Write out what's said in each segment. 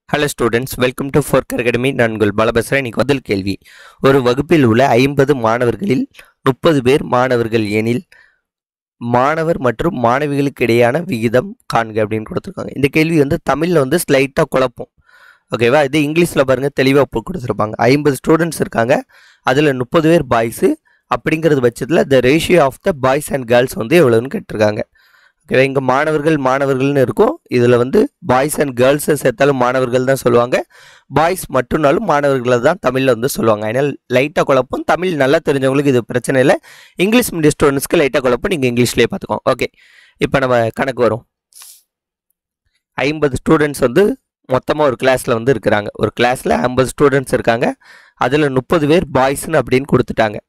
Hello students, welcome to Fork Academy. நான் உங்கள் பாலபஸ்ரா. இன்னைக்கு முதல் கேள்வி, ஒரு வகுப்பில் உள்ள 50 மாணவர்களில் 30 பேர் மாணவர்கள் எனில் மாணவர் மற்றும் மாணவிகளுக்கு இடையான விகிதம் காண்க அப்படின்னு கொடுத்துருக்காங்க. இந்த கேள்வி வந்து தமிழில் வந்து ஸ்லைட்டாக குழப்பம், ஓகேவா? இது இங்கிலீஷில் பாருங்க தெளிவாக கொடுத்துருப்பாங்க. 50 ஸ்டூடெண்ட்ஸ் இருக்காங்க, அதில் 30 பேர் பாய்ஸு. அப்படிங்கிறது பட்சத்தில் the ratio of the boys and girls வந்து எவ்வளோன்னு கேட்டிருக்காங்க. ஓகேவா? இங்கே மாணவர்கள்னு இருக்கும். இதில் வந்து பாய்ஸ் அண்ட் கேர்ள்ஸை சேர்த்தாலும் மாணவர்கள் தான் சொல்லுவாங்க, பாய்ஸ் மட்டும்னாலும் மாணவர்களை தான் தமிழில் வந்து சொல்லுவாங்க. அதனால் லைட்டாக குழப்பம். தமிழ் நல்லா தெரிஞ்சவங்களுக்கு இது பிரச்சனை இல்லை. இங்கிலீஷ் மீடியம் ஸ்டூடெண்ட்ஸ்க்கு லைட்டாக குழப்பம், நீங்கள் இங்கிலீஷ்லேயே பார்த்துக்கோங்க. ஓகே, இப்போ நம்ம கணக்கு வரும். 50 ஸ்டூடெண்ட்ஸ் வந்து மொத்தமாக ஒரு கிளாஸில் வந்து இருக்கிறாங்க. ஒரு கிளாஸில் 50 ஸ்டூடெண்ட்ஸ் இருக்காங்க, அதில் 30 பேர் பாய்ஸ்ன்னு அப்படின்னு கொடுத்துட்டாங்க.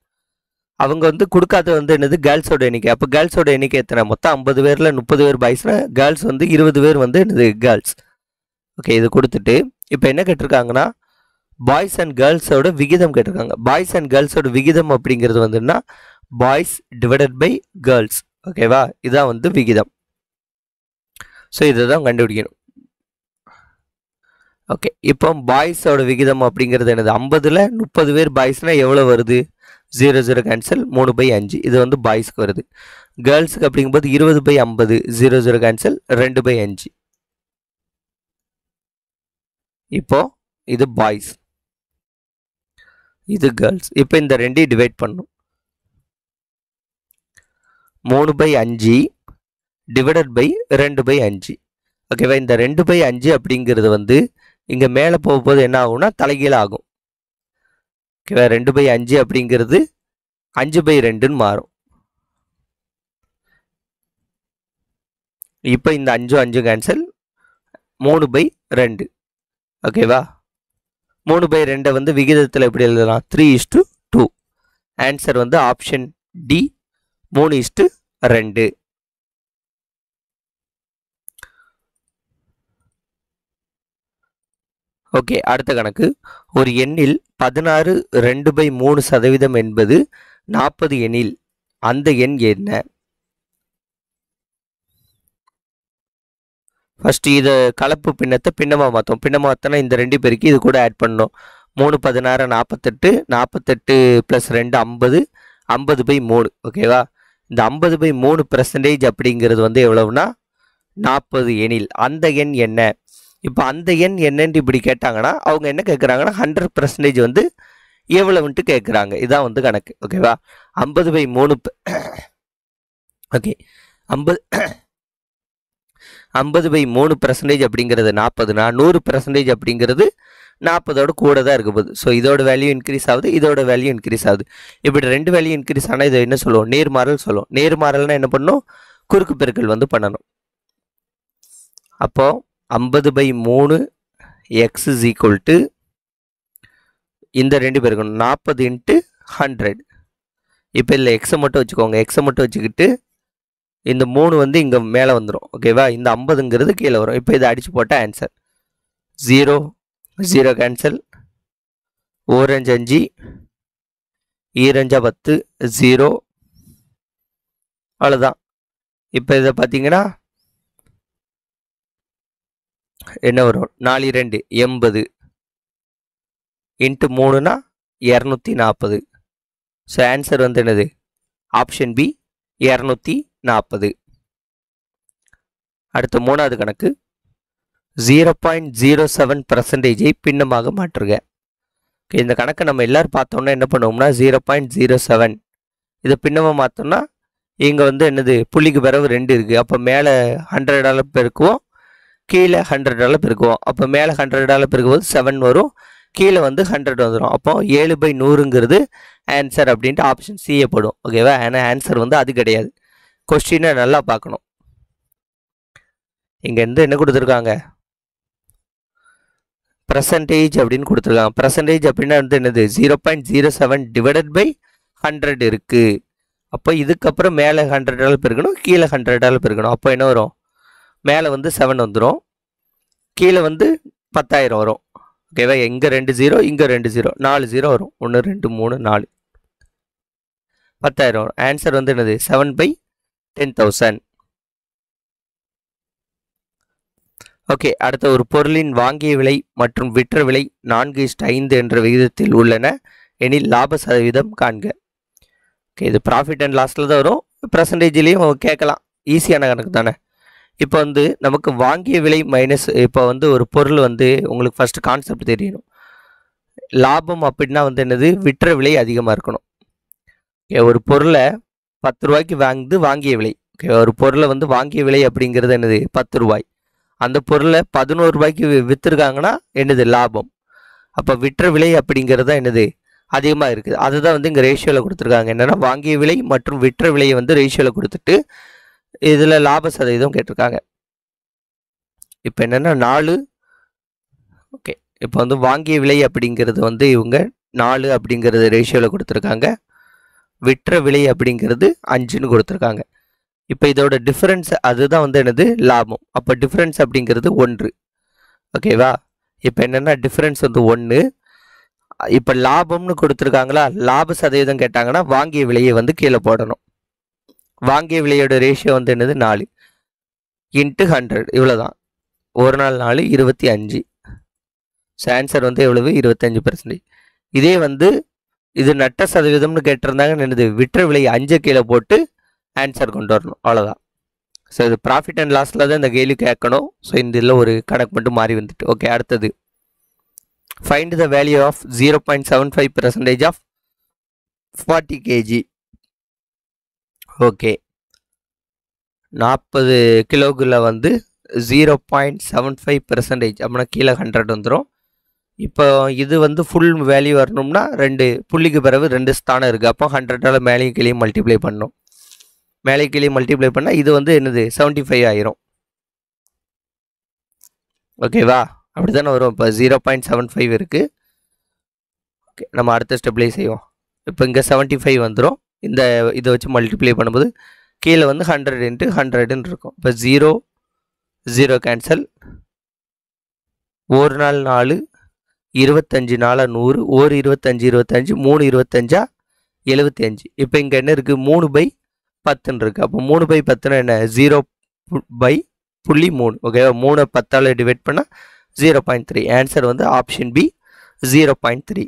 அவங்க வந்து கொடுக்காத வந்து என்னது கேர்ள்ஸோட எண்ணிக்கை. அப்போ கேர்ள்ஸோட எண்ணிக்கை எத்தனை? மொத்தம் 50 பேரில் 30 பேர் பாய்ஸ்னா கேர்ள்ஸ் வந்து 20 பேர் வந்து என்னது கேர்ள்ஸ். ஓகே, இது கொடுத்துட்டு இப்போ என்ன கேட்டிருக்காங்கன்னா பாய்ஸ் அண்ட் கேர்ள்ஸோட விகிதம் கேட்டிருக்காங்க. பாய்ஸ் அண்ட் கேர்ள்ஸோட விகிதம் அப்படிங்கிறது வந்துன்னா பாய்ஸ் டிவைடட் பை கேர்ள்ஸ், ஓகேவா? இதுதான் வந்து விகிதம். ஸோ இதை தான் கண்டுபிடிக்கணும். ஓகே, இப்போ பாய்ஸோட விகிதம் அப்படிங்கிறது என்னது? 50ல் 30 பேர் பாய்ஸ்னால் எவ்வளோ வருது? 0 0 கேன்சல், 3/5. இது வந்து பாய்ஸ்க்கு வருது. கேர்ள்ஸுக்கு அப்படிங்கும்போது 20/50, 0 0 கேன்சல், 2/5. இப்போ இது பாய்ஸ், இது கேர்ள்ஸ். இப்போ இந்த ரெண்டையும் டிவைட் பண்ணும். 3/5 டிவைடட் பை 2/5, ஓகேவா? இந்த 2/5 அப்படிங்கிறது வந்து இங்கே மேலே போகும்போது என்ன ஆகும்னா தலைகீழ ஆகும், ஓகேவா? 2/5 அப்படிங்கிறது 5/2ன்னு மாறும். இப்போ இந்த 5 கேன்சல், 3/2, ஓகேவா? 3/2 வந்து விகிதத்தில் எப்படி எழுதலாம்? 3:2. ஆன்சர் வந்து ஆப்ஷன் டி, 3:2. ஓகே, அடுத்த கணக்கு. ஒரு எண்ணில் 16 2/3% என்பது 40 எண்ணில் அந்த எண் என்ன? ஃபர்ஸ்ட் இதை கலப்பு பின்னத்தை பின்னமாக மாற்றோம். பின்னமாக மாற்றினா இந்த 2 பேருக்கு இது கூட ஆட் பண்ணணும். 3 16 48, 48 + 2 50, 50/3, ஓகேவா? இந்த 50/3% அப்படிங்கிறது வந்து எவ்வளவுனா 40 எண்ணில் அந்த எண் என்ன? இப்போ அந்த எண் என்னன்னு இப்படி கேட்டாங்கன்னா அவங்க என்ன கேட்குறாங்கன்னா 100% வந்து எவ்வளவுன்ட்டு கேட்குறாங்க. இதான் வந்து கணக்கு, ஓகேவா? 50/3, ஓகே, 50/3% அப்படிங்கிறது 40னா 100% அப்படிங்கிறது 40ஓட கூட தான் இருக்க போகுது. ஸோ இதோட வேல்யூ இன்க்ரீஸ் ஆகுது, இதோட வேல்யூ இன்க்ரீஸ் ஆகுது. இப்படி 2 வேல்யூ இன்க்ரீஸ் ஆனால் இதை என்ன சொல்லுவோம்? நேர்மாறல் சொல்லுவோம். நேர்மாறல்னா என்ன பண்ணணும்? குறுக்கு பெருக்கல் வந்து பண்ணணும். அப்போ 50/3 x = இந்த 2 பேருக்கு 40 × 100. இப்போ இல்லை எக்ஸை மட்டும் வச்சுக்கோங்க. எக்ஸை மட்டும் வச்சுக்கிட்டு இந்த 3 வந்து இங்கே மேலே வந்துடும், ஓகேவா? இந்த 50ங்கிறது கீழே வரும். இப்போ இதை அடித்து போட்டால் ஆன்சர் 0 0 கேன்சல், 4 5 5, 2 5 10, 0, அவ்வளோதான். இப்போ இதை பார்த்தீங்கன்னா என்ன வரும்? 4 2 80 × 3னா 240. ஸோ ஆன்சர் வந்து என்னது? Option B, 240. அடுத்த மூணாவது கணக்கு. 0.07%ஐ பின்னமாக மாற்றுக. இந்த கணக்கை நம்ம எல்லாரும் பார்த்தோம்னா என்ன பண்ணுவோம்னா 0.07 இதை பின்னமாக மாற்றோம்னா இங்கே வந்து என்னது? புள்ளிக்கு பிறகு 2 இருக்குது. அப்போ மேலே 100ஆல் பெருக்குவோம், கீழே 100ஆல் பெருக்குவோம். அப்போ மேலே 100ஆல் பெருக்கும்போது 7 வரும், கீழே வந்து 100 வந்துடும். அப்போ 7/100ங்கிறது ஆன்சர் அப்படின்ட்டு ஆப்ஷன் சிஏ போடும், ஓகேவா? ஆனால் ஆன்சர் வந்து அது கிடையாது. கொஸ்டினை நல்லா பார்க்கணும். இங்கேருந்து என்ன கொடுத்துருக்காங்க? பர்சன்டேஜ் அப்படின்னு கொடுத்துருக்காங்க. பர்சன்டேஜ் அப்படின்னா வந்து என்னது? 0.07 டிவைடட் பை 100 இருக்குது. அப்போ இதுக்கப்புறம் மேலே 100ஆல் பெருக்கணும், கீழே 100ஆல் பெருக்கணும். அப்போ என்ன வரும்? மேலே வந்து 7 வந்துடும், கீழே வந்து 10,000 வரும், ஓகேவா? இங்கே 2 0, இங்கே 2 0, 4 0 வரும். 1 2 3 4, 10,000 வரும். ஆன்சர் வந்து என்னது? 7/10,000. ஓகே, அடுத்த ஒரு பொருளின் வாங்கிய விலை மற்றும் விற்ற விலை 4:5 என்ற விகிதத்தில் உள்ளன எனில் லாப சதவீதம் காண்க. ஓகே, இது ப்ராஃபிட் அண்ட் லாஸில் தான் வரும், பர்சன்டேஜ்லேயும் கேட்கலாம், ஈஸியான கணக்கு தானே. இப்போ வந்து நமக்கு வாங்கிய விலை மைனஸ், இப்போ வந்து ஒரு பொருள் வந்து உங்களுக்கு ஃபஸ்ட்டு கான்செப்ட் தெரியணும். லாபம் அப்படின்னா வந்து என்னது, விற்ற விலை அதிகமாக இருக்கணும். ஓகே, ஒரு பொருளை 10 ரூபாய்க்கு வாங்கிய விலை. ஓகே, ஒரு பொருளை வந்து வாங்கிய விலை அப்படிங்கிறது என்னது, 10 ரூபாய். அந்த பொருளை 11 ரூபாய்க்கு விற்றுருக்காங்கன்னா என்னது, லாபம். அப்போ விற்ற விலை அப்படிங்கிறது தான் என்னது, அதிகமாக இருக்குது. அதுதான் வந்து இங்கே ரேஷியோவில் கொடுத்துருக்காங்க. என்னென்னா வாங்கிய விலை மற்றும் விற்ற விலையை வந்து ரேஷியோவில் கொடுத்துட்டு இதில் லாப சதவீதம் கேட்டிருக்காங்க. இப்போ என்னென்னா 4. ஓகே, இப்போ வந்து வாங்கிய விலை அப்படிங்கிறது வந்து இவங்க 4 அப்படிங்கிறது ரேஷியோவில் கொடுத்துருக்காங்க. விற்ற விலை அப்படிங்கிறது 5ன்னு கொடுத்துருக்காங்க. இப்போ இதோட டிஃபரன்ஸ் அதுதான் வந்து என்னது, லாபம். அப்போ டிஃபரன்ஸ் அப்படிங்கிறது 1. ஓகேவா? இப்போ என்னென்னா டிஃபரன்ஸ் வந்து 1. இப்போ லாபம்னு கொடுத்துருக்காங்களா, லாப சதவீதம் கேட்டாங்கன்னா வாங்கிய விலையை வந்து கீழே போடணும். வாங்கிய விலையோட ரேஷியோ வந்து என்னது, 4 × 100, இவ்வளோதான். ஒரு நாள் 4 25. ஸோ ஆன்சர் வந்து எவ்வளவு, 25%. இதே வந்து இது நட்ட சதவீதம்னு கேட்டிருந்தாங்க, என்னது, விற்ற விலை 5 கீழே போட்டு ஆன்சர் கொண்டு வரணும், அவ்வளோதான். ஸோ இது ப்ராஃபிட் அண்ட் லாஸில் தான் இந்த கேள்வி கேட்கணும். ஸோ இந்த இதில் ஒரு கணக்கு மட்டும் மாறி வந்துட்டு. ஓகே, அடுத்தது find the value of 0.75% of 40 kg. Okay, 40 கிலோக்குள்ள வந்து 0.75% அப்படின்னா கீழே 100 வந்துடும். இப்போ இது வந்து ஃபுல் வேல்யூ வரணும்னா 2 புள்ளிக்கு பிறகு 2 ஸ்தானம் இருக்குது. அப்போ 100ஆல் மேலேயும் கீழே மல்டிப்ளை பண்ணணும். மேலே கீழே மல்டிப்ளை பண்ணால் இது வந்து என்னது, 75 ஆயிரும். ஓகேவா? அப்படி தானே வரும். இப்போ 0.75 இருக்குது. ஓகே, நம்ம அடுத்த ஸ்டெப்லேயே செய்வோம். இப்போ இங்கே 75 வந்துடும். இந்த இதை வச்சு மல்டிப்ளை பண்ணும்போது கீழே வந்து 100 × 100ன்னு இருக்கும். இப்போ 0 0 கேன்சல். ஒரு நாள் 4, 25 நாளாக 100, 1 25 25, 3 25 75. இப்போ இங்கே என்ன இருக்குது, 3/10 இருக்குது. அப்போ 3/10 என்ன, 0/3. ஓகேவா? 3 10ஆல் டிவைட் பண்ணால் 0.3. ஆன்சர் வந்து ஆப்ஷன் பி, 0.3.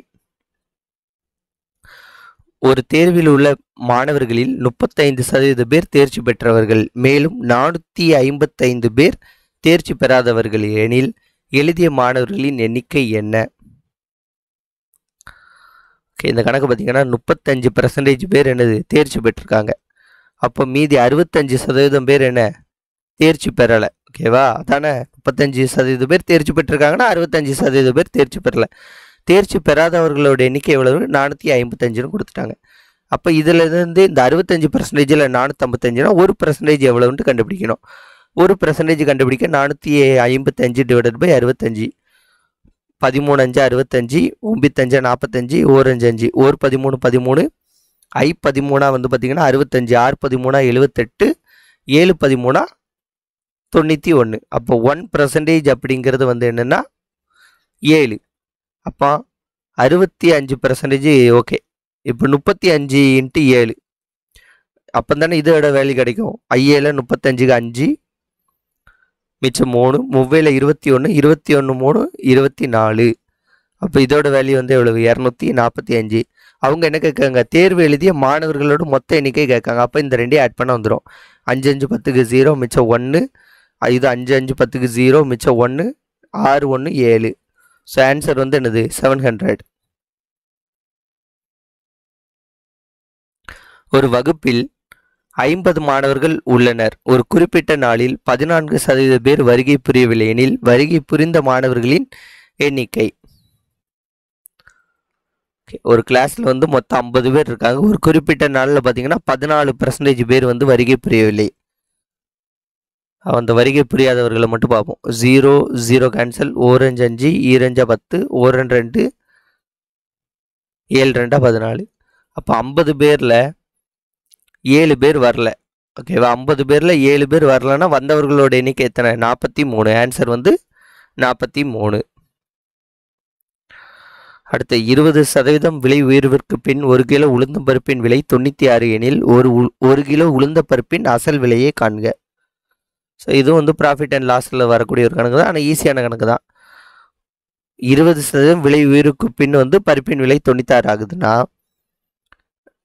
ஒரு தேர்வில் உள்ள மாணவர்களில் 35% பேர் தேர்ச்சி பெற்றவர்கள், மேலும் 455 பேர் தேர்ச்சி பெறாதவர்கள் எனில் எழுதிய மாணவர்களின் எண்ணிக்கை என்ன? ஓகே, இந்த கணக்கு பார்த்தீங்கன்னா 35% பேர் என்னது, தேர்ச்சி பெற்றிருக்காங்க. அப்போ மீதி 65% பேர் என்ன, தேர்ச்சி பெறலை. ஓகேவா? அதானே, 35% பேர் தேர்ச்சி பெற்றிருக்காங்கன்னா 65% பேர் தேர்ச்சி பெறலை. தேர்ச்சி பெறாதவர்களோட எண்ணிக்கை எவ்வளவு, 455ன்னு கொடுத்துட்டாங்க. அப்போ இதில் இருந்து இந்த 65%ல் 455னா 1% எவ்வளவுன்ட்டு கண்டுபிடிக்கணும். 1% கண்டுபிடிக்க 455 ÷ 65. 13 5 65, 9 5 45, 1 5 5, 1 13 13, I 13 வந்து பார்த்தீங்கன்னா 65, 6 13 78, 7 13 91. அப்போ 1% அப்படிங்கிறது வந்து என்னென்னா 7. அப்போ 65%. ஓகே, இப்போ 35 × 7 அப்போ தானே இதோட வேல்யூ கிடைக்கும். I7 35க்கு 5, மிச்சம் 3, 3 21, 21 3 24. அப்போ இதோட வேல்யூ வந்து எவ்வளவு, 245. அவங்க என்ன கேட்காங்க, தேர்வு எழுதிய மாணவர்களோட மொத்த எண்ணிக்கை கேட்காங்க. அப்போ இந்த ரெண்டையும் ஆட் பண்ண வந்துடும். 5 5 10க்கு 0, மிச்சம் 1. இது 5 5 10க்கு 0, மிச்சம் 1. 6 1 7. ஸோ ஆன்சர் வந்து என்னது, 700. ஒரு வகுப்பில் 50 மாணவர்கள் உள்ளனர். ஒரு குறிப்பிட்ட நாளில் 14% பேர் வருகை புரியவில்லை எனில் வருகை புரிந்த மாணவர்களின் எண்ணிக்கை. ஒரு கிளாஸில் வந்து மொத்தம் 50 பேர் இருக்காங்க. ஒரு குறிப்பிட்ட நாளில் பார்த்தீங்கன்னா 14% பேர் வந்து வருகை புரியவில்லை. அந்த வருகை புரியாதவர்களை மட்டும் பார்ப்போம். 0 0 கேன்சல். 1 5 5, 2 5 10, 1 2 7 2 14. அப்போ 50 பேரில் 7 பேர் வரல. ஓகேவா? 50 பேரில் 7 பேர் வரலன்னா வந்தவர்களோட எண்ணிக்கை எத்தனை, 43. ஆன்சர் வந்து 43. அடுத்து 20% விலை உயர்விற்கு பின் 1 கிலோ உளுந்த பருப்பின் விலை 96 எனில் 1 கிலோ உளுந்த பருப்பின் அசல் விலையை காண்க. ஸோ இதுவும் வந்து ப்ராஃபிட் அண்ட் லாஸில் வரக்கூடிய ஒரு கணக்கு தான், ஆனால் ஈஸியான கணக்கு தான். 20% விலை உயர்வுக்கு பின் வந்து பருப்பின் விலை 96 ஆகுதுன்னா,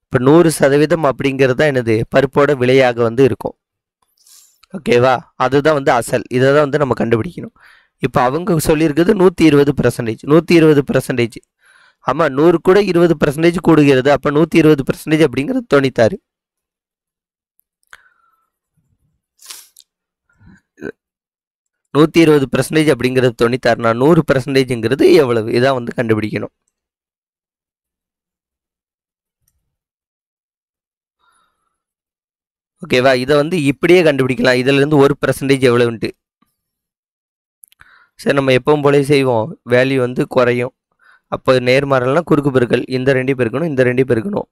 இப்போ 100% அப்படிங்கிறது தான் என்னது பருப்போட விலையாக வந்து இருக்கும். ஓகேவா, அதுதான் வந்து அசல். இதை தான் வந்து நம்ம கண்டுபிடிக்கணும். இப்போ அவங்க சொல்லியிருக்கிறது 120%. 120%. ஆமாம், 100 கூட 20% கூடுகிறது. அப்போ 120% அப்படிங்கிறது 96. 120% அப்படிங்கிறது 96னா 100%ங்கிறது எவ்வளவு? இதான் வந்து கண்டுபிடிக்கணும். ஓகேவா, இதை வந்து இப்படியே கண்டுபிடிக்கலாம். இதிலிருந்து 1% எவ்வளவுன்ட்டு. சரி, நம்ம எப்பவும் போல செய்வோம். வேல்யூ வந்து குறையும். அப்போ நேர்மாறலாம் குறுக்கு பெருக்கல். இந்த 2 பெருக்கணும், இந்த 2 பெருக்கணும்.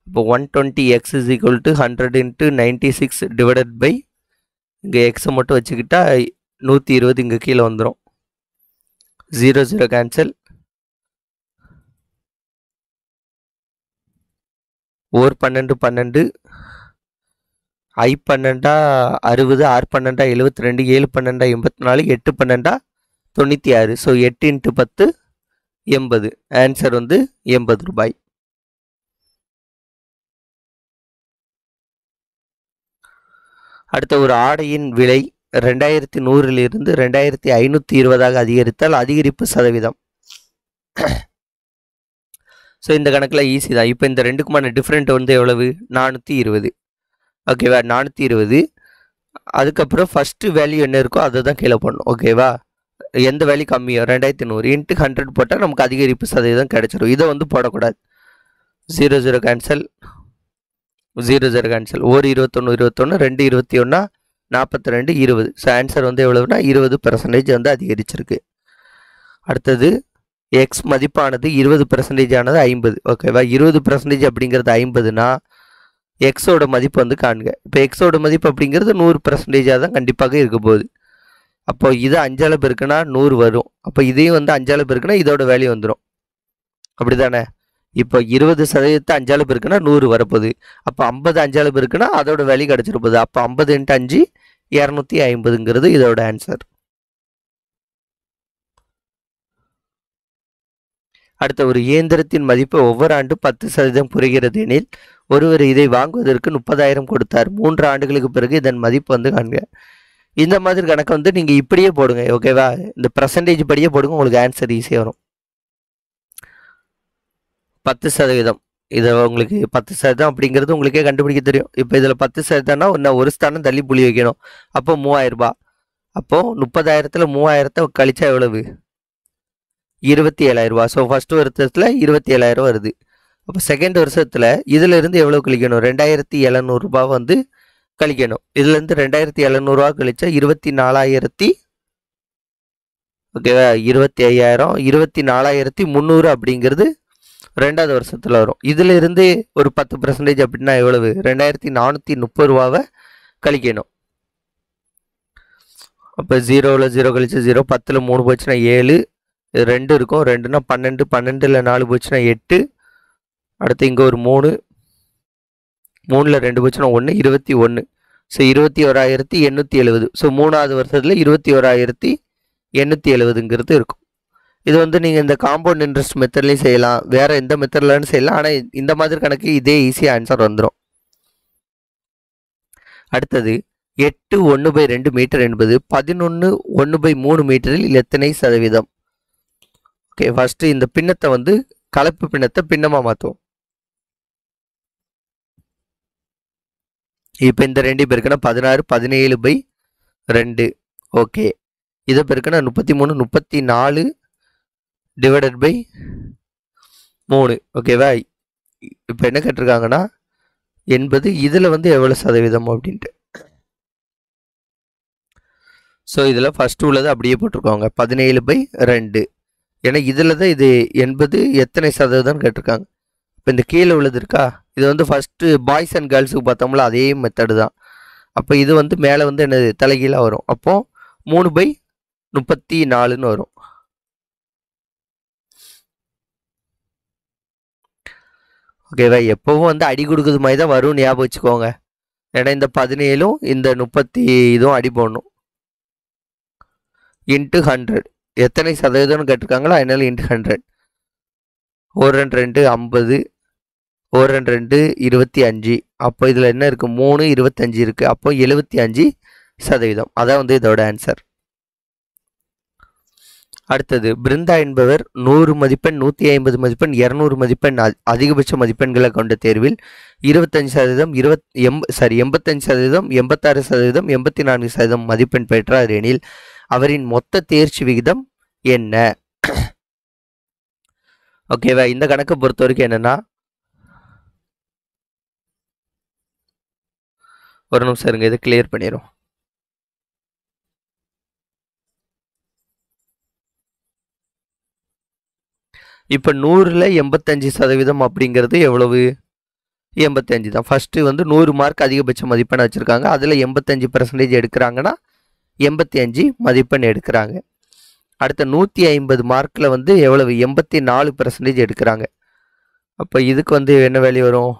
இப்போ 120x is equal to 100 into 96 divided by இங்கே எக்ஸை மட்டும் வச்சுக்கிட்டா 120 இங்கே கீழே வந்துடும். 0 0 cancel. 12 12 I 12 60, R 12 72, 7 12 84, 8 12 96. So 8 × 10 80. Answer வந்து 80 ரூபாய். அடுத்த ஒரு ஆடையின் விலை 2100 2520 அதிகரித்தால் அதிகரிப்பு சதவீதம். ஸோ இந்த கணக்கில் ஈஸி தான். இப்போ இந்த ரெண்டுக்குமான டிஃப்ரெண்ட் வந்து எவ்வளவு? 420. ஓகேவா, 420. அதுக்கப்புறம் ஃபஸ்ட்டு வேல்யூ என்ன இருக்கோ அதை தான் கீழே போடணும். ஓகேவா, எந்த வேல்யூ கம்மியோ 2100 × 100 போட்டால் நமக்கு அதிகரிப்பு சதவீதம் கிடைச்சிடும். இதை வந்து போடக்கூடாது. 0 0 கேன்சல். 0 0 கேன்சல். 1 21 21, 2 21 42 20. ஸோ ஆன்சர் வந்து எவ்வளவுனா 20% வந்து அதிகரிச்சிருக்கு. அடுத்தது எக்ஸ் மதிப்பானது 20% ஆனது 50. ஓகேவா, 20% அப்படிங்கிறது 50னா எக்ஸோட மதிப்பு வந்து காணுங்க. இப்போ எக்ஸோட மதிப்பு அப்படிங்கிறது 100% தான் கண்டிப்பாக இருக்க போகுது. அப்போ இது 5ஆல் பெருக்குனா 100 வரும். அப்போ இதையும் வந்து 5ஆல் பெருக்குனா இதோட வேல்யூ வந்துடும். அப்படி தானே? இப்போ 20% 5ஆல் பெருக்குனா 100 வரப்போகுது. அப்போ 50 5ஆல் பெருக்குனா அதோட வேல்யூ கிடச்சிட போகுது. அப்போ 50 × 5 250ங்கிறது இதோட ஆன்சர். அடுத்த ஒரு இயந்திரத்தின் மதிப்பு ஒவ்வொரு ஆண்டு 10% குறைகிறது எனில் ஒருவர் இதை வாங்குவதற்கு 30,000 கொடுத்தார். 3 ஆண்டுகளுக்கு பிறகு இதன் மதிப்பு வந்து காண்க. இந்த மாதிரி கணக்கை வந்து நீங்கள் இப்படியே போடுங்க. ஓகேவா, இந்த பர்சன்டேஜ் படியே போடுங்க, உங்களுக்கு ஆன்சர் ஈஸியாக வரும். 10%. இதை உங்களுக்கு 10% அப்படிங்கிறது உங்களுக்கே கண்டுபிடிக்க தெரியும். இப்போ இதில் 10%னா இன்னும் ஒரு ஸ்தானம் தள்ளி புள்ளி வைக்கணும். அப்போ 3000 ரூபாய். அப்போது 30,000ல் 3000 கழிச்சா எவ்வளவு? 27,000 ரூபாய். ஸோ ஃபஸ்ட்டு வருஷத்தில் 27,000 வருது. அப்போ செகண்ட் வருஷத்தில் இதிலிருந்து எவ்வளோ கழிக்கணும்? 2,700 ரூபாய் வந்து கழிக்கணும். இதுலேருந்து 2,700 ரூபா கழிச்சா 24,000. ஓகேவா, 25,000 24,300 அப்படிங்கிறது ரெண்டாவது வருஷத்தில் வரும். இதில் இருந்து ஒரு 10% அப்படின்னா எவ்வளவு? 2,430 ரூபாவை கழிக்கணும். அப்போ 0ல் 0 கழிச்சு 0, 10ல் 3 போச்சுன்னா 7, 2 இருக்கும், 2னா 12, 12ல் 4 போச்சுன்னா 8. அடுத்து இங்கே ஒரு 3, 3ல் 2 போச்சுன்னா 1, 21. ஸோ 21,870. ஸோ மூணாவது வருஷத்தில் 21,870ங்கிறது இருக்கும். இது வந்து நீங்கள் இந்த காம்பவுண்ட் இன்ட்ரெஸ்ட் மெத்தட்லேயும் செய்யலாம், வேறு எந்த மெத்தட்லன்னு செய்யலாம். ஆனால் இந்த மாதிரி கணக்கு இதே ஈஸியாக ஆன்சர் வந்துடும். அடுத்தது 8 1/2 மீட்டர் என்பது 11 1/3 மீட்டரில் எத்தனை சதவீதம்? ஓகே, ஃபஸ்ட்டு இந்த பின்னத்தை வந்து கலப்பு பின்னத்தை பின்னமாக மாற்றுவோம். இப்போ இந்த 2 பேருக்குன்னா 16 17/2. ஓகே, இதை பேருக்குன்னா 33 34 டிவைடட் பை 3. ஓகேவா, இப்போ என்ன கேட்டிருக்காங்கன்னா 80. இதில் வந்து எவ்வளோ சதவீதம் அப்படின்ட்டு. ஸோ இதில் ஃபஸ்ட்டு உள்ளது அப்படியே போட்டிருக்காங்க 17/2. ஏன்னா இதில் தான் இது 80 எத்தனை சதவீதம்னு கேட்டிருக்காங்க. இப்போ இந்த கீழே உள்ளது இருக்கா, இது வந்து ஃபஸ்ட்டு பாய்ஸ் அண்ட் கேர்ள்ஸுக்கு பார்த்தோம்ல அதே மெத்தடு தான். அப்போ இது வந்து மேலே வந்து என்னது தலைகீழாக வரும். அப்போது 3/34ன்னு வரும். ஓகேவா, எப்போவும் வந்து அடி கொடுக்குறது மாதிரி தான் வரும், ஞாபகம் வச்சுக்கோங்க. ஏன்னா இந்த 17ம் இந்த 30 இதுவும் அடி போடணும். இன்ட்டு 100 எத்தனை சதவீதம்னு கேட்டிருக்காங்களோ அதனால இன்ட்டு 100. 1 2 50, 1 2 25. அப்போ இதில் என்ன இருக்குது? 3 25 இருக்குது. அப்போ 75%. அதான் வந்து இதோட ஆன்சர். அடுத்தது, பிருந்தா என்பவர் 100 மதிப்பெண், 150 மதிப்பெண், 200 மதிப்பெண் அதிகபட்ச மதிப்பெண்களை கொண்ட தேர்வில் 25%, 85%, 86%, 84% மதிப்பெண் பெற்றார் எனில் அவரின் மொத்த தேர்ச்சி விகிதம் என்ன? ஓகேவா? இந்த கணக்கை பொறுத்த வரைக்கும் என்னன்னா, ஒரு நிமிஷம் இருங்க, இது கிளியர் பண்ணிடும். இப்போ 100ல் 85% அப்படிங்கிறது எவ்வளவு? 85 தான். ஃபஸ்ட்டு வந்து 100 மார்க் அதிகபட்ச மதிப்பெண் வச்சுருக்காங்க. அதில் 85% எடுக்கிறாங்கன்னா 85 மதிப்பெண் எடுக்கிறாங்க. அடுத்த 150 மார்க்கில் வந்து எவ்வளவு? 84% எடுக்கிறாங்க. அப்போ இதுக்கு வந்து என்ன வேல்யூ வரும்?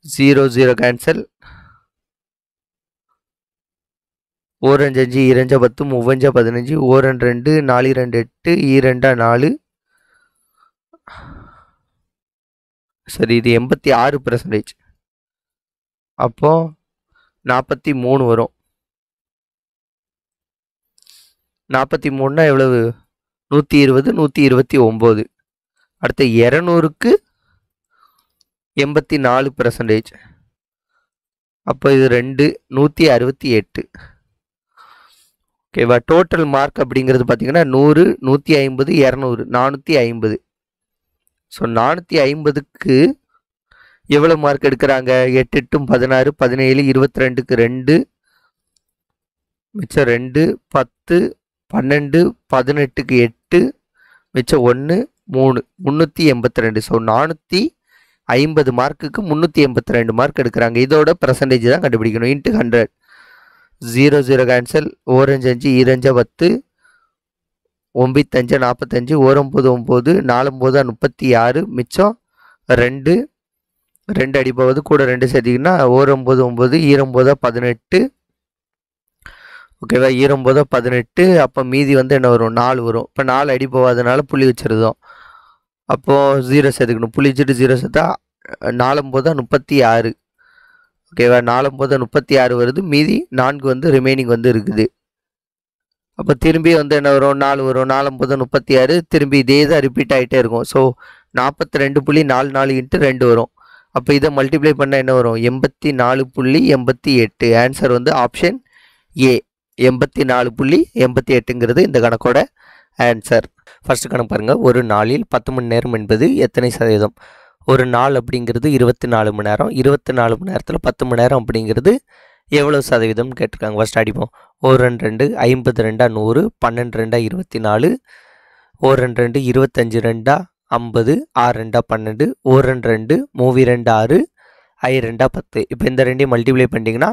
0 0 கேன்சல். 1 5 5, 2 10, 3 15, 1 2 4 2 8, 2 4. சரி, இது 86%. அப்போ 43 வரும். 43னா எவ்வளவு? 120, 129. அடுத்த 200க்கு 84%. அப்போ இது 2 168. ஓகேவா? டோட்டல் மார்க் அப்படிங்கிறது பார்த்தீங்கன்னா 100, 150, 200, 450. ஸோ 450க்கு எவ்வளோ மார்க் எடுக்கிறாங்க? 8 8 16, 17, 22க்கு 2, மிச்சம் 2, 10, 12, 18க்கு 8, மிச்சம் 1, 3, 382. ஸோ 450 மார்க்குக்கு 382 மார்க் எடுக்கிறாங்க. இதோட பர்சன்டேஜ் தான் கண்டுபிடிக்கணும். இன்ட்டு 100. 0 0 கேன்சல். 1 5 5, 2 10, 9 5 45, 1 9 9, 4 9 36, மிச்சம் 2 2 அடி போகுது, கூட 2 சேர்த்திங்கன்னா 1 9 9, 9 18. ஓகேவா? 9 18. அப்போ மீதி வந்து என்ன வரும்? 4 வரும். இப்போ 4 அடி போகாதனால புள்ளி வச்சிருந்தோம். அப்போது 0 சேர்த்துக்கணும். புள்ளி வச்சுட்டு 0 சேர்த்தா 4 9 36. ஓகேவா? 4 9 36 வருது. மீதி 4 வந்து ரிமைனிங் வந்து இருக்குது. அப்போ திரும்பி வந்து என்ன வரும்? 4 வரும். 4 9 36. திரும்பி இதே தான் ரிப்பீட் ஆகிட்டே இருக்கும். ஸோ 42.44 இன்ட்டு 2 வரும். அப்போ இதை மல்டிப்ளை பண்ணால் என்ன வரும்? 84.88. ஆன்சர் வந்து ஆப்ஷன் ஏ, 84.88ங்கிறது இந்த கணக்கோட ஆன்சர். ஃபர்ஸ்ட் கணக்கு பாருங்கள். ஒரு நாளில் 10 மணி நேரம் என்பது எத்தனை சதவீதம்? ஒரு நாள் அப்படிங்கிறது 24 மணி நேரம். 24 மணி நேரத்தில் 10 மணி நேரம் அப்படிங்கிறது எவ்வளோ சதவீதம்னு கேட்டிருக்காங்க. ஃபஸ்ட் அடிப்போம். 1 2 50 2 100, 12 2 24, 1 2 25 2 50, 6 2 12, 1 2 3 2 6, 5 2 10. இப்போ இந்த ரெண்டையும் மல்டிப்ளை பண்ணிட்டீங்கன்னா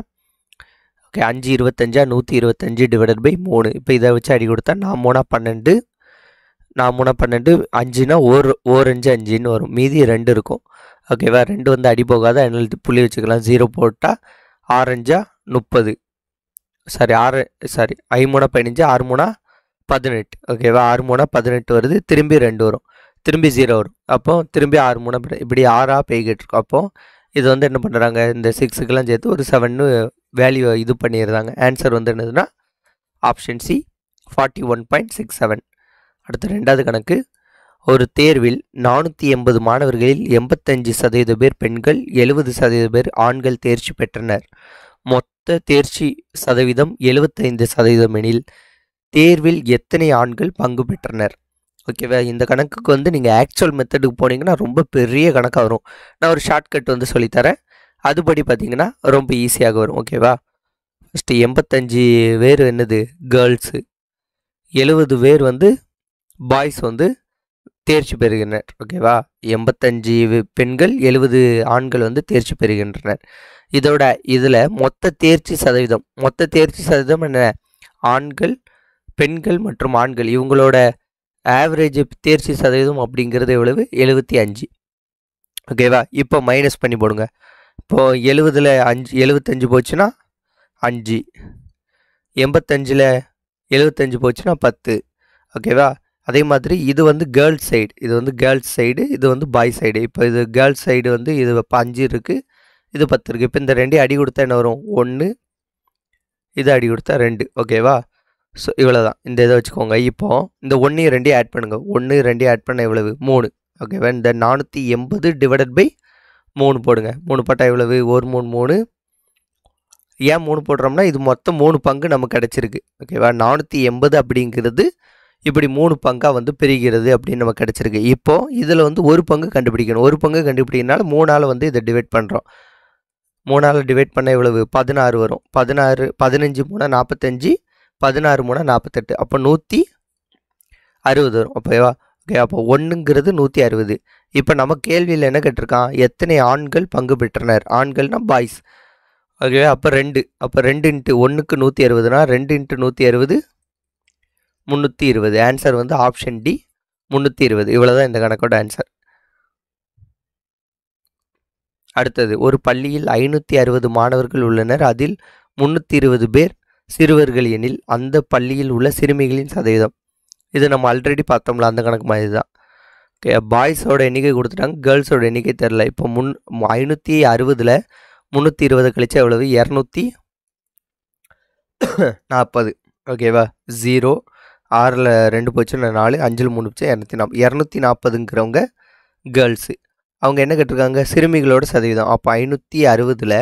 ஓகே 5 25 125 டிவைடட் பை 3. இப்போ இதை வச்சு அடி கொடுத்தா 4 3 12, 4 3 12, 5னா 1 5 5ன்னு வரும். மீதி 2 இருக்கும். ஓகேவா? 2 வந்து அடி போகாத, அதனால புள்ளி வச்சுக்கலாம். 0 போட்டால் 6 5 30. சாரி 5 3 15, 6 3 18. ஓகேவா? 6 3 18 வருது. திரும்பி 2 வரும். திரும்பி 0 வரும். அப்போ திரும்பி 6 3 இப்படி 6ஆக பெய்கிட்டு இருக்கும். அப்போது இது வந்து என்ன பண்ணுறாங்க? இந்த 6க்கெல்லாம் சேர்த்து ஒரு 7ன்னு வேல்யூ இது பண்ணிடுறாங்க. ஆன்சர் வந்து என்னதுன்னா ஆப்ஷன் சி, 41.67. அடுத்த ரெண்டாவது கணக்கு. ஒரு தேர்வில் 480 மாணவர்களில் 85% பேர் பெண்கள், 70% பேர் ஆண்கள் தேர்ச்சி பெற்றனர். மொத்த தேர்ச்சி சதவீதம் 75% எனில் தேர்வில் எத்தனை ஆண்கள் பங்கு பெற்றனர்? ஓகேவா? இந்த கணக்குக்கு வந்து நீங்கள் ஆக்சுவல் மெத்தடுக்கு போனீங்கன்னா ரொம்ப பெரிய கணக்காக வரும். நான் ஒரு ஷார்ட்கட் வந்து சொல்லித்தரேன். அதுபடி பார்த்தீங்கன்னா ரொம்ப ஈஸியாக வரும். ஓகேவா? ஃபஸ்ட்டு 85 பேர் என்னது? கேர்ள்ஸு. 70 பேர் வந்து பாய்ஸ் வந்து தேர்ச்சி பெறுகின்றனர். ஓகேவா? 85 பெண்கள், 70 ஆண்கள் வந்து தேர்ச்சி பெறுகின்றனர். இதோட இதில் மொத்த தேர்ச்சி சதவீதம் என்ன? ஆண்கள், பெண்கள் மற்றும் ஆண்கள் இவங்களோட ஆவரேஜ் தேர்ச்சி சதவீதம் அப்படிங்கிறது எவ்வளவு? 75. ஓகேவா? இப்போ மைனஸ் பண்ணி போடுங்க. இப்போது 70ல் 75 போச்சுன்னா 5, 85ல் 75 போச்சுன்னா 10. ஓகேவா? அதே மாதிரி இது வந்து கேர்ள்ஸ் சைடு, இது வந்து கேர்ள்ஸ் சைடு, இது வந்து பாய் சைடு. இப்போ இது கேர்ள்ஸ் சைடு வந்து இது இப்போ 5 இருக்குது, இது 10 இருக்குது. இப்போ இந்த ரெண்டையும் அடி கொடுத்தா என்ன வரும்? 1, இது அடி கொடுத்தா 2. ஓகேவா? ஸோ இவ்வளோ தான். இந்த இதை வச்சுக்கோங்க. இப்போது இந்த 1 2 ஆட் பண்ணுங்கள். 1 2 ஆட் பண்ண எவ்வளவு? 3. ஓகேவா? இந்த 480 டிவைடட் பை 3 போடுங்க. 3 போட்டால் எவ்வளவு? 1 3 3. ஏன் 3 போடுறோம்னா இது மொத்தம் 3 பங்கு நமக்கு கிடச்சிருக்கு. ஓகேவா? 480 அப்படிங்கிறது இப்படி 3 பங்காக வந்து பிரிகிறது அப்படின்னு நமக்கு கிடச்சிருக்கு. இப்போது இதில் வந்து ஒரு பங்கு கண்டுபிடிக்கணும். ஒரு பங்கு கண்டுபிடிக்கனால 3ஆல் வந்து இதை டிவைட் பண்ணுறோம். 3ஆல் டிவைட் பண்ண எவ்வளவு? 16 வரும். 15 3 45, 16 3 48. அப்போ 160 வரும். ஓகேவா? ஓகே, அப்போ 1ங்கிறது 160. இப்போ நம்ம கேள்வியில் என்ன கேட்டிருக்கான்? எத்தனை ஆண்கள் பங்கு பெற்றனர்? ஆண்கள்னா பாய்ஸ். ஓகே, அப்போ 2. அப்போ 2 × 1க்கு 160னா 2 × 160 320. ஆன்சர் வந்து ஆப்ஷன் டி 320. இவ்வளோ தான் இந்த கணக்கோட ஆன்சர். அடுத்தது, ஒரு பள்ளியில் 560 மாணவர்கள் உள்ளனர். அதில் 320 பேர் சிறுவர்கள் எனில் அந்த பள்ளியில் உள்ள சிறுமிகளின் சதவீதம். இது நம்ம ஆல்ரெடி பார்த்தோம்ல, அந்த கணக்கு மாதிரி தான். ஓகே, பாய்ஸோட எண்ணிக்கை கொடுத்துட்டாங்க, கேர்ள்ஸோட எண்ணிக்கை தெரில. இப்போ 560ல் 320 கழிச்சா எவ்வளவு? 240. ஓகேவா? 0, 6ல் 2 போச்சுன்னா 4, 5ல் 3 போச்சு 240. 240ங்கிறவங்க கேர்ள்ஸு. அவங்க என்ன கேட்டிருக்காங்க? சிறுமிகளோட சதவீதம். அப்போ 560ல்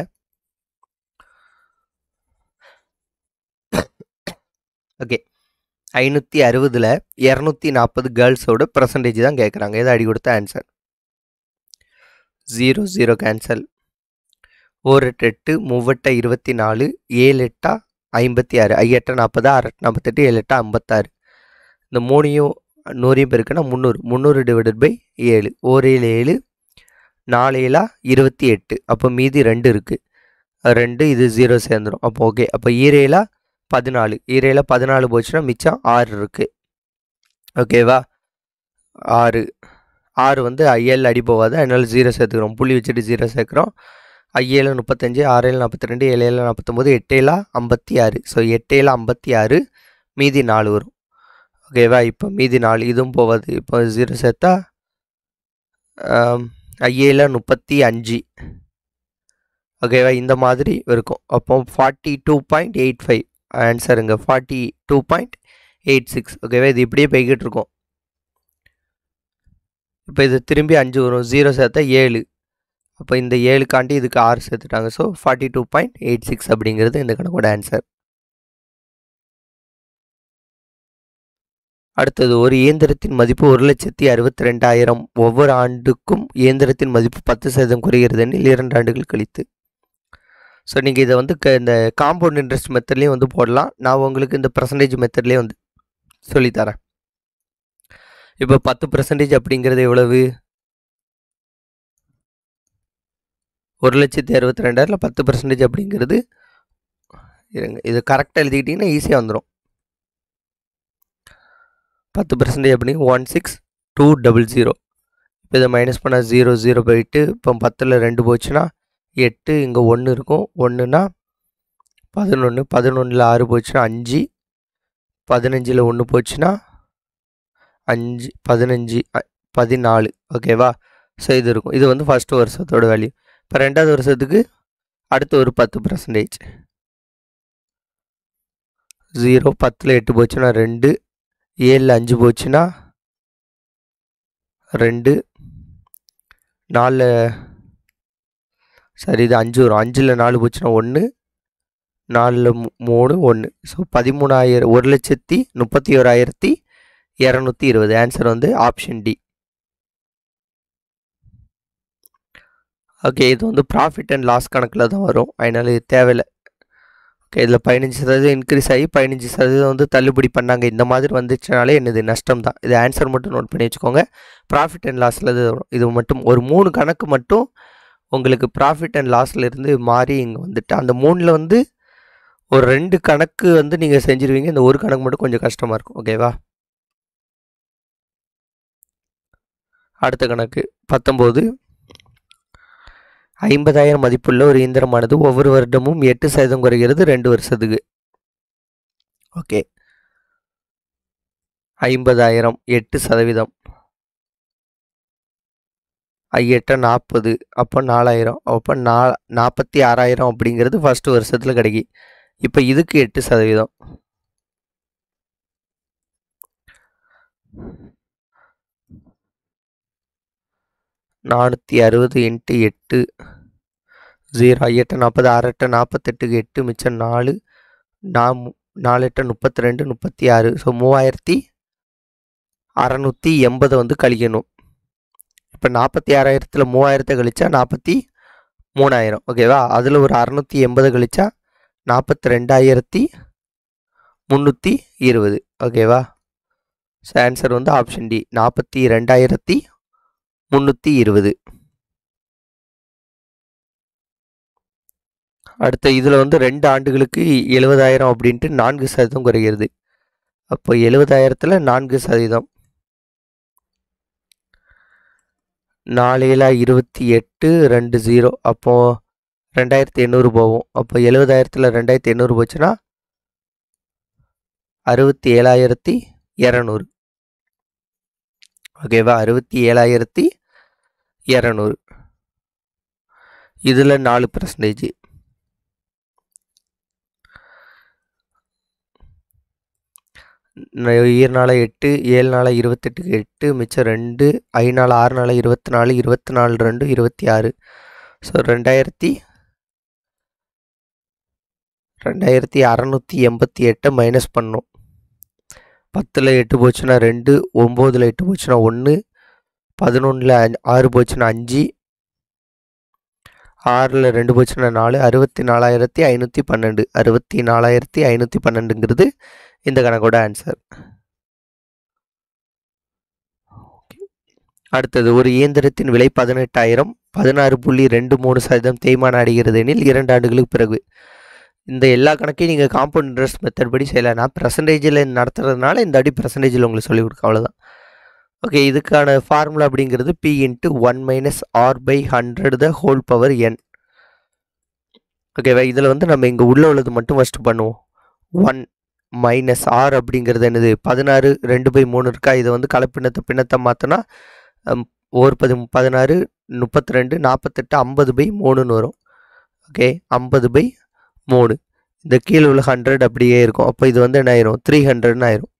ஓகே 560ல் 240 கேர்ள்ஸோட பர்சன்டேஜ் தான் கேட்குறாங்க. இதை அடி கொடுத்த ஆன்சர். 0 0 கேன்சல். 1 8 3 24, 7 8 56, 5 8 40, 6 48, 7 8 56. இந்த 3யும் 100 பேருக்குன்னா 300. 300 டிவைடட் பை 7. 1 7 7, 4 7 28. அப்போ மீதி 2 இருக்குது. 2, இது 0 சேர்ந்துடும். அப்போ ஓகே. அப்போ 7 14. 7 14 போச்சுன்னா மிச்சம் 6 இருக்குது. ஓகேவா? 6 6 வந்து 7 அடி போகாது, அதனால 0 சேர்த்துக்கிறோம். புள்ளி வச்சுட்டு 0 சேர்க்குறோம். 7 35, 6 42, 7 49, 8 56. ஸோ 8 56, மீதி 4 வரும். ஓகேவா? இப்போ மீதி 4 இதுவும் போகாது. இப்போ 0 சேர்த்தா 7 35. ஓகேவா? இந்த மாதிரி இருக்கும். அப்போ 42.85 ஆன்சருங்க. 42.86. ஓகேவா? இது இப்படியே போய்கிட்டு இருக்கும். இப்போ இது திரும்பி 5 வரும். 0 சேர்த்தா 7. அப்போ இந்த 7க்காண்டி இதுக்கு 6 சேர்த்துட்டாங்க. ஸோ 42.86 அப்படிங்கிறது இந்த கணக்கோட ஆன்சர். அடுத்தது, ஒரு இயந்திரத்தின் மதிப்பு 1,62,000. ஒவ்வொரு ஆண்டுக்கும் இயந்திரத்தின் மதிப்பு 10% குறைகிறது எனில் 2 ஆண்டுகள் கழித்து. ஸோ நீங்கள் இதை வந்து இந்த காம்பவுண்ட் இன்ட்ரெஸ்ட் மெத்தட்லேயும் வந்து போடலாம். நான் உங்களுக்கு இந்த பர்சன்டேஜ் மெத்தட்லேயே வந்து சொல்லித்தரேன். இப்போ 10% அப்படிங்கிறது எவ்வளவு? 1,62,000 10% அப்படிங்கிறது, இருங்க, இது கரெக்டாக எழுதிக்கிட்டிங்கன்னா ஈஸியாக வந்துடும். 10% அப்படிங்க 16,200. இப்போ இதை மைனஸ் பண்ணால் 0 0 போயிட்டு, இப்போ 10ல் 2 போச்சுன்னா 8, இங்கே 1 இருக்கும். 1னா 11, 11ல் 6 போச்சுன்னா 5, 15ல் 1 போச்சுன்னா 5, 15 14. ஓகேவா? ஸோ இது இருக்கும். இது வந்து ஃபஸ்ட்டு வருஷத்தோட வேல்யூ. இப்போ 2வது வருஷத்துக்கு அடுத்து ஒரு 10%. 0, 10ல் 8 போச்சுன்னா 2, 7ல் 5 போச்சுன்னா 2, 4ல் சரி இது 5 வரும். 5ல் 4 போச்சுன்னா 1, 4ல் 3 1. ஸோ 13,000 1,31,220. ஆன்சர் வந்து ஆப்ஷன் டி. ஓகே, இது வந்து ப்ராஃபிட் அண்ட் லாஸ் கணக்கில் தான் வரும், அதனால் இது தேவையில்லை. ஓகே, இதில் 15% இன்க்ரீஸ் ஆகி 15% வந்து தள்ளுபடி பண்ணாங்க. இந்த மாதிரி வந்துச்சுனாலே என்னது? நஷ்டம் தான். இது ஆன்சர் மட்டும் நோட் பண்ணி வச்சுக்கோங்க. ப்ராஃபிட் அண்ட் லாஸில் இது மட்டும் ஒரு 3 கணக்கு மட்டும் உங்களுக்கு ப்ராஃபிட் அண்ட் லாஸில் இருந்து மாறி இங்கே வந்துட்டு, அந்த 3ல் வந்து ஒரு 2 கணக்கு வந்து நீங்கள் செஞ்சுருவீங்க. இந்த ஒரு கணக்கு மட்டும் கொஞ்சம் கஷ்டமாக இருக்கும். ஓகேவா? அடுத்த கணக்கு 19. 50,000 மதிப்புள்ள ஒரு இயந்திரமானது ஒவ்வொரு வருடமும் 8% குறைகிறது 2 வருஷத்துக்கு. ஓகே, 50,000 8%, 8 40, அப்போ 4,000, அப்போ 46,000 அப்படிங்கிறது ஃபர்ஸ்ட் வருஷத்தில் கிடைக்கும். இப்போ இதுக்கு 8%, 460 × 8, 0, 8 40, 6 8 48, 8 மிச்சம் 4, 4 8 32, 36. ஸோ 3,680 வந்து கழிக்கணும். இப்போ 46,000ல் 3,000 கழிச்சா 43,000. ஓகேவா? அதில் ஒரு 680 கழிச்சா 42,320. ஓகேவா? ஸோ ஆன்சர் வந்து ஆப்ஷன் டி, 42,320. அடுத்த இதில் வந்து 2 ஆண்டுகளுக்கு 70,000 அப்படின்ட்டு 4% குறைகிறது. அப்போ 70,000ல் 4%, 4 7 28, 2 0, அப்போது 2,800 போகும். அப்போ 70,000ல் 2,800 போச்சுன்னா 67,200. ஓகேவா? 67,200. இதில் 4%. ஈர் 8, 7 28, 8 மிச்சம் 2, 5 6 24, 24 2 26. ஸோ 2,688 மைனஸ் பண்ணணும். 10ல் 8 போச்சுன்னா 2, 9ல் 8 போச்சுன்னா 1, 11ல் 6 போச்சுன்னா 5, 6ல் 2 போச்சுன்னா 4, 64,512. 64,512ங்கிறது இந்த கணக்கோட ஆன்சர். அடுத்தது, ஒரு இயந்திரத்தின் விலை 18,000, 16.23% தேய்மானம் அடைகிறது எனில் 2 ஆண்டுகளுக்கு பிறகு. இந்த எல்லா கணக்கையும் நீங்கள் காம்பவுண்ட் இன்ட்ரெஸ்ட் மெத்தட் படி செய்யலைன்னா பர்சன்டேஜில் நடத்துறதுனால இந்த அடி பர்சன்டேஜில் உங்களுக்கு சொல்லிக் கொடுக்க, அவ்வளோதான். ஓகே, இதுக்கான ஃபார்முலா அப்படிங்கிறது P × 1 - R/100 the whole power n. ஓகேவா? இதில் வந்து நம்ம இங்கே உள்ள உள்ளது மட்டும் ஃபஸ்ட்டு பண்ணுவோம். 1 - R அப்படிங்கிறது என்னது? 16 2/3 இருக்கா? இதை வந்து பின்னத்தை மாற்றினா 1 16, 32, 48, 50/3ன்னு வரும். ஓகே, 50/3. இந்த கீழே உள்ள 100 அப்படியே இருக்கும். அப்போ இது வந்து என்ன ஆயிரும்? 300ன்னு ஆயிரும்.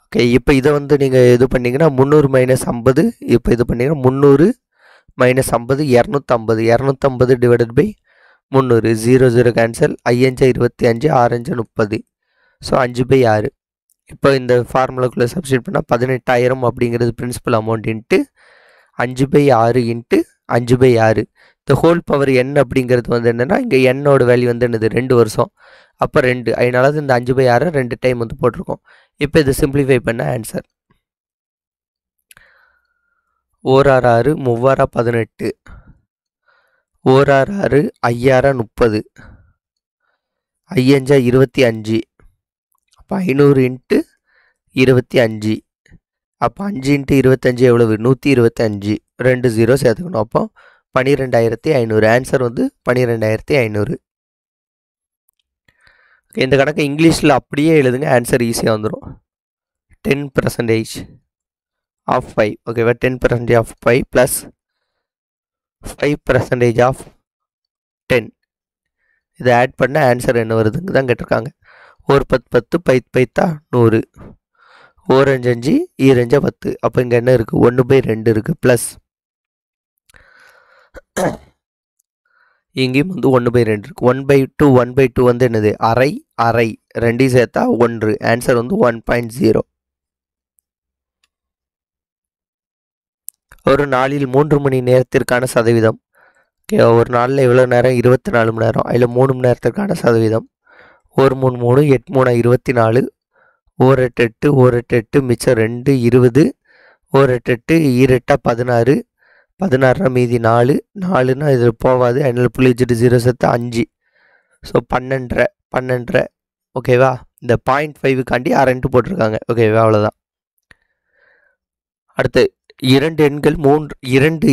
ஓகே, இப்போ இதை வந்து நீங்கள் இது பண்ணிங்கன்னா 300 - 50, இப்போ இது பண்ணிங்கன்னா 300 - 50, 250. 250 / 300, 0 0 கேன்சல், 5 25, 6 30. ஸோ 5/6. இப்போ இந்த ஃபார்முலாக்குள்ளே சப்ஸ்டியூட் பண்ணால் 18,000 அப்படிங்கிறது பிரின்சிபல் அமௌண்ட் இன்ட்டு 5/6 இன்ட்டு 5/6. இந்த ஹோல் பவர் n அப்படிங்கிறது வந்து என்னென்னா, இங்கே என்னோட வேல்யூ வந்து என்னது? 2 வருஷம். அப்போ 2, அதனால இந்த 5/6 2 டைம் வந்து போட்டிருக்கோம். இப்போ இதை சிம்பிளிஃபை பண்ண ஆன்சர் 4 6 6, 3 18, 4 6 6, 5 30, 5 25. அப்போ 500 இன்ட்டு 25. அப்போ 5 × 25 எவ்வளவு? 125. 2 0 சேர்த்துக்கணும். அப்போ 12,500. ஆன்சர் வந்து 12,500. இந்த கணக்கை இங்கிலீஷில் அப்படியே எழுதுங்க, ஆன்சர் ஈஸியாக வந்துடும். 10% ஆஃப் 5. ஓகேவா? 10% ஆஃப் 5 ப்ளஸ் 5% ஆஃப் 10. இதை ஆட் பண்ண ஆன்சர் என்ன வருதுங்க தான் கேட்டிருக்காங்க. 1 10 10, 5 5 100, 1 5 5, 2 5 10. அப்போ இங்கே என்ன இருக்குது? 1/2 இருக்குது. ப்ளஸ் இங்கேயும் வந்து 1/2 இருக்குது. 1/2 1/2 வந்து என்னது? அரை அரை, ரெண்டையும் சேர்த்தா 1. ஆன்சர் வந்து 1.0. ஒரு நாளில் 3 மணி நேரத்திற்கான சதவீதம். ஓகே, ஒரு நாளில் எவ்வளோ நேரம்? 24 மணி நேரம். அதில் 3 மணி நேரத்திற்கான சதவீதம் 1 3 3, 8 3 24, 1 8 8, 1 8 8 மிச்சம் 2 20, 1 8 8, 2 8 16, 16 மீதி 4, 4ன்னா இதில் போகாது, அதனால் புள்ளி வச்சுட்டு 0 சேர்த்து 5. ஸோ 12. ஓகேவா? இந்த 0.5க்காண்டி 6 போட்டிருக்காங்க. ஓகேவா? அவ்வளோதான். அடுத்து இரண்டு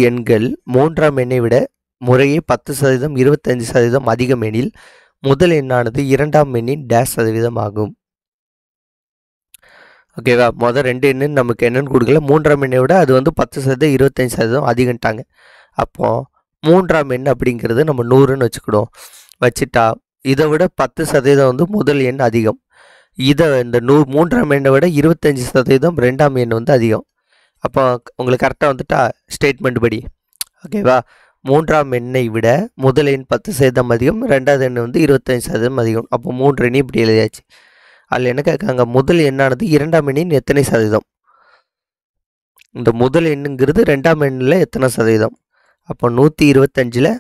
எண்கள் மூன்றாம் எண்ணை விட முறையே 10%, 25% அதிகம் எனில் முதல் எண்ணானது இரண்டாம் எண்ணின் டேஷ் சதவீதம் ஆகும். ஓகேவா? முதல் 2 எண்ணு நமக்கு என்னன்னு கொடுக்கல, மூன்றாம் எண்ணை விட அது 10%, 25% அதிகம்ட்டாங்க. அப்போ மூன்றாம் எண் அப்படிங்கிறது நம்ம 100ன்னு வச்சுக்கிடுவோம். வச்சுட்டா இதை விட 10% முதல் எண் அதிகம். இந்த மூன்றாம் எண்ணை விட 25% ரெண்டாம் எண் அதிகம். அப்போ உங்களுக்கு கரெக்டாக வந்துட்டா ஸ்டேட்மெண்ட் படி. ஓகேவா? மூன்றாம் எண்ணை விட முதல் எண் 10% அதிகம், ரெண்டாவது எண் 25% அதிகம். அப்போ 3 எண்ணி இப்படி எழுதியாச்சு. அதில் என்ன கேட்காங்க, முதல் எண்ணானது இரண்டாம் எண்ணின் எத்தனை சதவீதம். இந்த முதல் எண்ணுங்கிறது ரெண்டாம் எண்ணில் எத்தனை சதவீதம். அப்போ 125ல்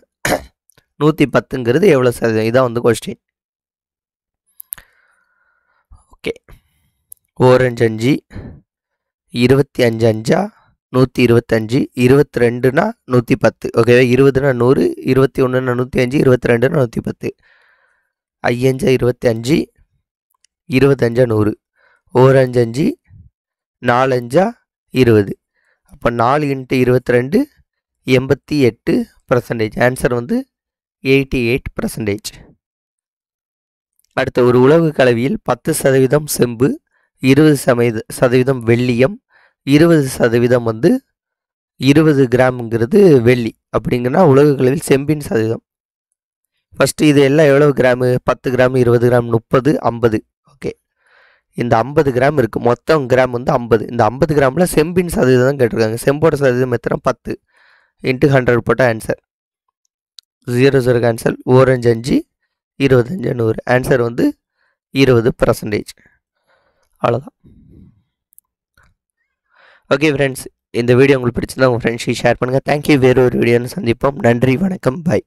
110ங்கிறது எவ்வளோ சதவீதம். இதான் கொஸ்டின். ஓகே, 4×5 25 5 125, 22னா 110. ஓகேவா? 20னா 100, 21னா 105, 22னா 110. 5 25, 25 100, 4×5 4×5 20. அப்போ 4 × 22 88%. ஆன்சர் 88%. அடுத்த ஒரு உலோக கலவையில் 10% செம்பு, 20% வெள்ளியம், 20% 20 கிராம்ங்கிறது வெள்ளி அப்படிங்கன்னா உலோக கலவையில் செம்பின் சதவீதம். ஃபஸ்ட்டு இது எல்லாம் எவ்வளவு கிராமு? 10 gram, 20 gram, 30, 50. ஓகே, இந்த 50 கிராம் இருக்குது. மொத்தம் கிராம் 50. இந்த 50 கிராமில் செம்பின் சதவீதம் தான் கேட்டிருக்காங்க. செம்போட சதவீதம் எத்தனை? 10 × 100 போட்டால் ஆன்சர் 0 ஆன்சர். 4×5 25 100. ஆன்சர் 20%. அவ்வளோதான். ஓகே ஃப்ரெண்ட்ஸ், இந்த வீடியோ உங்களுக்கு பிடிச்சிருந்தா உங்கள் ஃப்ரெண்ட்ஸுக்கு ஷேர் பண்ணுங்கள். தேங்க்யூ. வேறு ஒரு வீடியோன்னு சந்திப்போம். நன்றி, வணக்கம், பாய்.